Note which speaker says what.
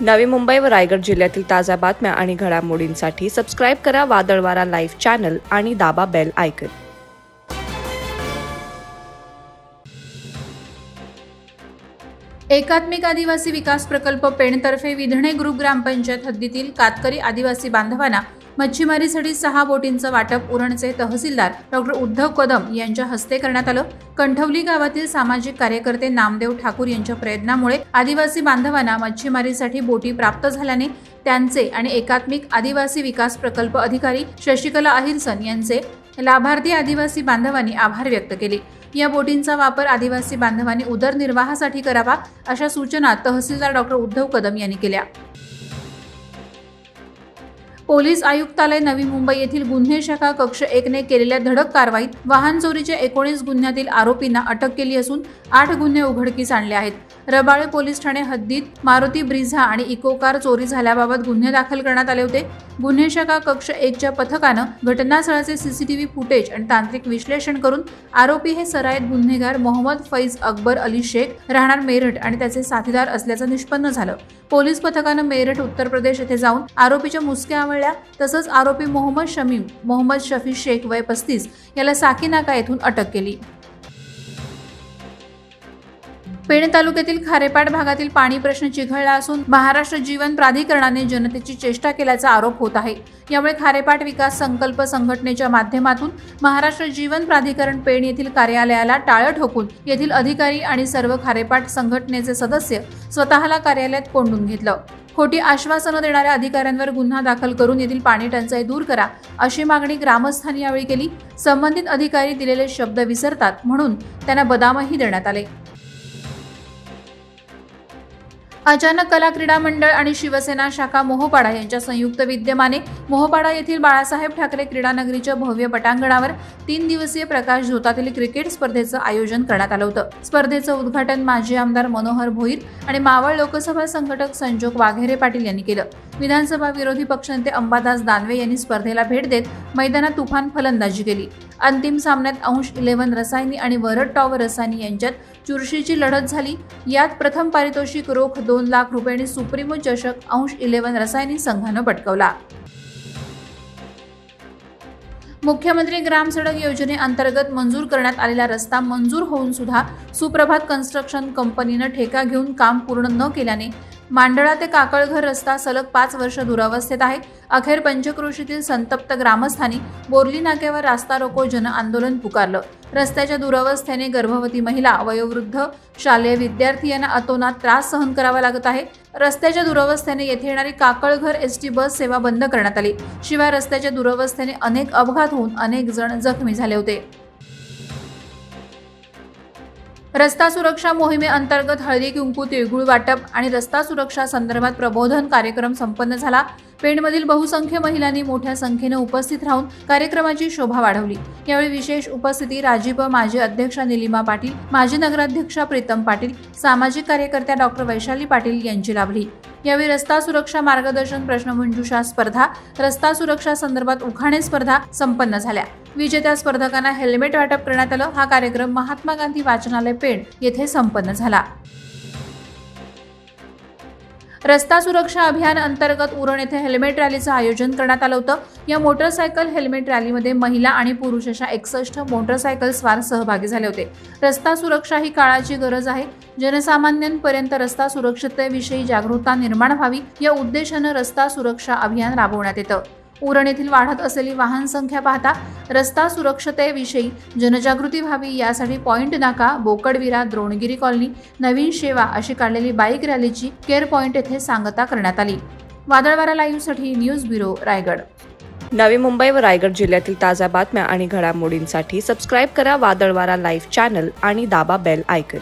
Speaker 1: नवी मुंबई व रायगड जिल्ह्यातील ताज्या बातम्या आणि घडामोडींसाठी सबस्क्राईब करा वादळवारा लाईव्ह चॅनल आणि दाबा बेल आयकॉन।
Speaker 2: एकात्मिक आदिवासी विकास प्रकल्प पेणतर्फे विधणे ग्रुप ग्रामपंचायत हद्दीतील कातकरी आदिवासी बांधवांना मच्छीमारीसाठी 6 बोटींचं वाटप उरणचे तहसीलदार डॉक्टर उद्धव कदम यांच्या हस्ते करण्यात आलं। कंठवली गावातील सामाजिक कार्यकर्ते नामदेव ठाकूर यांच्या प्रयत्नामुळे आदिवासी बांधवांना मच्छीमारीसाठी बोटी प्राप्त झाल्याने त्यांचे आणि एकात्मिक आदिवासी विकास प्रकल्प अधिकारी शशिकला अहिरसन यांचे लाभार्थी आदिवासी बांधवांनी आभार व्यक्त केले। या बोटींचा वापर आदिवासी बांधवांनी उदरनिर्वाहासाठी करावा अशा सूचना तहसीलदार डॉक्टर उद्धव कदम यांनी केल्या। पोलीस आयुक्तालय नवी मुंबई येथील गुन्हे शाखा कक्ष 1 ने केलेल्या धडक कारवाईत वाहन चोरीच्या 19 गुन्ह्यातील आरोपींना अटक केली असून 8 गुन्हे उघडकीस आणले आहेत। रबाळे पोलीस ठाणे हद्दीत मारुती ब्रिझा आणि इको कार चोरी झाल्याबाबत गुन्हे दाखल करण्यात आले होते। गुन्हे शाखा कक्ष 1 च्या पथकानं घटनास्थळाचे सीसीटीव्ही फुटेज आणि तांत्रिक विश्लेषण करून आरोपी हे सराईत गुन्हेगार मोहम्मद फैज अकबर अली शेख राहणार मेरठ आणि त्याचे साथीदार असल्याचं निष्पन्न झालं। पोलीस पथकानं मेरठ उत्तर प्रदेश येथे जाऊन आरोपीच्या मुसक्या आवळल्या। तसंच आरोपी मोहम्मद शमीम मोहम्मद शफी शेख वय 35 याला साकीनाका येथून अटक केली। पेण तालुक्यातील खारेपाट भागातील पाणी प्रश्न चिघळला असून महाराष्ट्र जीवन प्राधिकरणाने जनतेची चेष्टा केल्याचा आरोप होत आहे। यामुळे खारेपाट विकास संकल्प संघटनेच्या माध्यमातून महाराष्ट्र जीवन प्राधिकरण पेण येथील कार्यालयाला टाळं ठोकून येथील अधिकारी आणि सर्व खारेपाट संघटनेचे सदस्य स्वतःला कार्यालयात कोंडून घेतलं। खोटी आश्वासनं देणाऱ्या अधिकाऱ्यांवर गुन्हा दाखल करून येथील पाणी टंचाई दूर करा अशी मागणी ग्रामस्थांनी यावेळी केली। संबंधित अधिकारी दिलेले शब्द विसरतात म्हणून त्यांना बदामही देण्यात आले। अचानक कला क्रीडा मंडळ आणि शिवसेना शाखा मोहोपाडा यांच्या संयुक्त विद्यमाने मोहोपाडा येथील बाळासाहेब ठाकरे क्रीडा नगरीच्या भव्य पटांगणावर 3 दिवसीय प्रकाश झोतातील क्रिकेट स्पर्धेचं आयोजन करण्यात आलं होतं। स्पर्धेचं उद्घाटन माजी आमदार मनोहर भोईर आणि मावळ लोकसभा संघटक संजोग वाघेरे पाटील यांनी केलं। विधानसभा विरोधी पक्षनेते अंबादास दानवे यांनी स्पर्धेला भेट देत मैदानात तुफान फलंदाजी केली। अंतिम सामन्यात अंश 11 रसायनी आणि वरड टॉवर रसायनी यांच्यात चुरशीची लढत झाली। यात प्रथम पारितोषिक रोख 2 लाख रुपये आणि सुप्रीमो चषक अंश 11 रसायनी संघानं पटकावला। मुख्यमंत्री ग्राम सडक योजनेअंतर्गत मंजूर करण्यात आलेला रस्ता मंजूर होऊन सुद्धा सुप्रभात कन्स्ट्रक्शन कंपनीनं ठेका घेऊन काम पूर्ण न केल्याने मांडळा ते काकळघर रस्ता सलग 5 वर्ष दुरावस्थेत आहे। अखेर पंचक्रोशीतील संतप्त ग्रामस्थांनी बोर्ली नाक्यावर रास्ता रोको जन आंदोलन पुकारलं। रस्त्याच्या दुरावस्थेने गर्भवती महिला, वयोवृद्ध, शालेय विद्यार्थी यांना अतोनात त्रास सहन करावा लागत आहे। रस्त्याच्या दुरावस्थेने येथे येणारी काकळघर एसटी बस सेवा बंद करण्यात आली। शिवाय रस्त्याच्या दुरावस्थेने अनेक अपघात होऊन अनेक जण जखमी झाले होते। रस्ता सुरक्षा मोहिमेअंतर्गत हळदी कुंकू, तिळगुळ वाटप आणि रस्ता सुरक्षा संदर्भात प्रबोधन कार्यक्रम संपन्न झाला। पेणमधील बहुसंख्य महिलांनी मोठ्या संख्येने उपस्थित राहून कार्यक्रमाची शोभा वाढवली। यावेळी विशेष उपस्थिती राजीव माजी अध्यक्षा निलिमा पाटील, माजी नगराध्यक्षा प्रीतम पाटील, सामाजिक कार्यकर्त्या डॉक्टर वैशाली पाटील यांची लाभली। यावेळी रस्ता सुरक्षा मार्गदर्शन प्रश्नमंजुषा स्पर्धा, रस्ता सुरक्षा संदर्भात उखाणे स्पर्धा संपन्न झाल्या। विजेत्या स्पर्धकांना हेल्मेट वाटप करण्यात आलं। हा कार्यक्रम महात्मा गांधी वाचनालय पेण येथे संपन्न झाला। रस्ता सुरक्षा अभियान अंतर्गत उरण येथे हेल्मेट रॅलीचं आयोजन करण्यात आलं होतं। या मोटरसायकल हेल्मेट रॅलीमध्ये महिला आणि पुरुष अशा 61 मोटरसायकल स्वार सहभागी झाले होते। रस्ता सुरक्षा ही काळाची गरज आहे। जनसामान्यांपर्यंत रस्ता सुरक्षतेविषयी जागरूकता निर्माण व्हावी या उद्देशानं रस्ता सुरक्षा अभियान राबवण्यात येतं। उरण येथील वाढत असलेली वाहन संख्या पाहता रस्ता सुरक्षतेविषयी जनजागृती व्हावी यासाठी पॉइंट नाका, बोकडविरा, द्रोणगिरी कॉलनी, नवीन शेवा अशी काढलेली बाईक रॅलीची केअर पॉइंट येथे सांगता करण्यात आली। वादळवारा लाईव्हसाठी न्यूज ब्युरो रायगड।
Speaker 1: नवी मुंबई व रायगड जिल्ह्यातील ताज्या बातम्या आणि घडामोडींसाठी सबस्क्राईब करा वादळवारा लाईव्ह चॅनल आणि दाबा बेल आयकॉन।